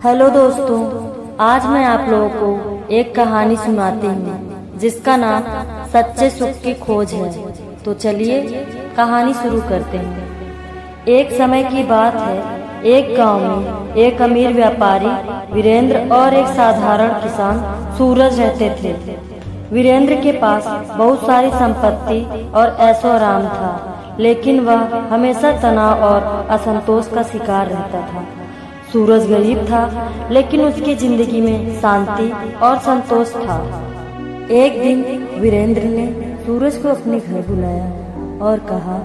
Hello दोस्तों, आज मैं आप लोगों को एक कहानी सुनाती हूँ जिसका नाम सच्चे सुख की खोज है। तो चलिए कहानी शुरू करते हैं। एक समय की बात है, एक गांव में एक अमीर व्यापारी वीरेंद्र और एक साधारण किसान सूरज रहते थे। वीरेंद्र के पास बहुत सारी संपत्ति और ऐशो आराम था, लेकिन वह हमेशा तनाव और असंतोष का शिकार रहता था। सूरज गरीब था, लेकिन उसकी जिंदगी में शांति और संतोष था। एक दिन वीरेंद्र ने सूरज को अपने घर बुलाया और कहा,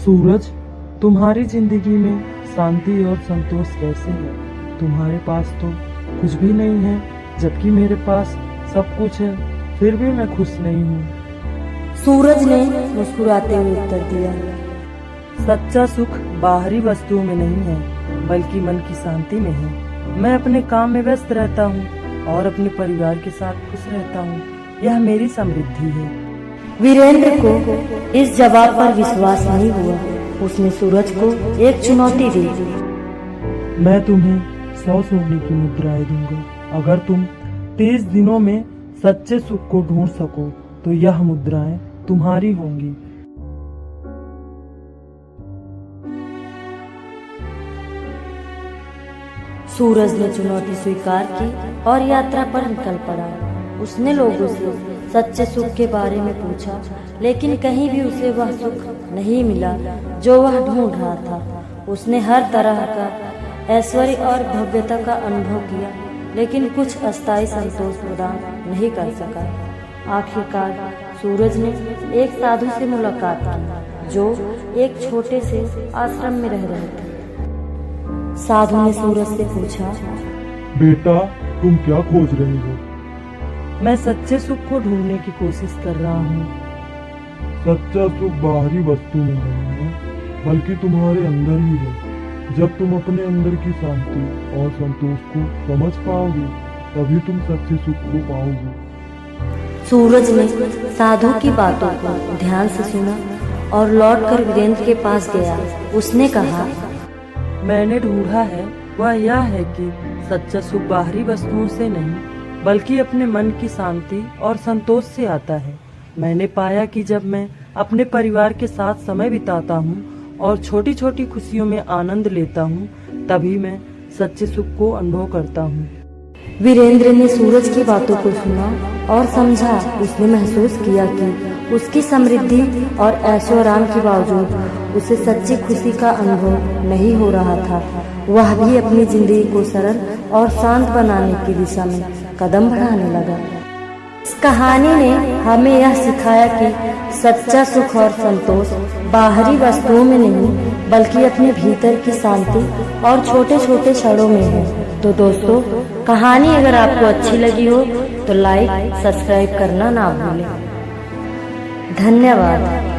सूरज, तुम्हारी जिंदगी में शांति और संतोष कैसे है? तुम्हारे पास तो कुछ भी नहीं है, जबकि मेरे पास सब कुछ है, फिर भी मैं खुश नहीं हूँ। सूरज ने मुस्कुराते हुए उत्तर दिया, सच्चा सुख बाहरी वस्तुओं में नहीं है, बल्कि मन की शांति में है। मैं अपने काम में व्यस्त रहता हूँ और अपने परिवार के साथ खुश रहता हूँ। यह मेरी समृद्धि है। वीरेंद्र को इस जवाब पर विश्वास नहीं हुआ। उसने सूरज को एक चुनौती दी। मैं तुम्हें 100 सोने की मुद्राएं दूंगा। अगर तुम 30 दिनों में सच्चे सुख को ढूंढ सको तो यह मुद्राएं तुम्हारी होंगी। सूरज ने चुनौती स्वीकार की और यात्रा पर निकल पड़ा। उसने लोगों से सच्चे सुख के बारे में पूछा, लेकिन कहीं भी उसे वह सुख नहीं मिला जो वह ढूंढ रहा था। उसने हर तरह का ऐश्वर्य और भव्यता का अनुभव किया, लेकिन कुछ अस्थायी संतोष प्रदान नहीं कर सका। आखिरकार सूरज ने एक साधु से मुलाकात की जो एक छोटे से आश्रम में रह रहे थे। साधु ने सूरज से पूछा, बेटा, तुम क्या खोज रहे हो? मैं सच्चे सुख को ढूंढने की कोशिश कर रहा हूँ। सच्चा सुख बाहरी वस्तु में नहीं है, बल्कि तुम्हारे अंदर ही है। जब तुम अपने अंदर की शांति और संतोष को समझ पाओगे, तभी तुम सच्चे सुख को पाओगे। सूरज ने साधु की बातों को ध्यान से सुना और लौटकर वीरेंद्र के पास गया। उसने कहा, मैंने ढूंढा है वह यह है कि सच्चा सुख बाहरी वस्तुओं से नहीं, बल्कि अपने मन की शांति और संतोष से आता है। मैंने पाया कि जब मैं अपने परिवार के साथ समय बिताता हूँ और छोटी छोटी खुशियों में आनंद लेता हूँ, तभी मैं सच्चे सुख को अनुभव करता हूँ। वीरेंद्र ने सूरज की बातों को सुना और समझा। उसने महसूस किया कि उसकी समृद्धि और ऐशो आराम के बावजूद उसे सच्ची खुशी का अनुभव नहीं हो रहा था। वह भी अपनी जिंदगी को सरल और शांत बनाने की दिशा में कदम बढ़ाने लगा। इस कहानी ने हमें यह सिखाया कि सच्चा सुख और संतोष बाहरी वस्तुओं में नहीं, बल्कि अपने भीतर की शांति और छोटे छोटे क्षणों में है। तो दोस्तों, कहानी अगर आपको अच्छी लगी हो तो लाइक, सब्सक्राइब करना ना भूलें। धन्यवाद।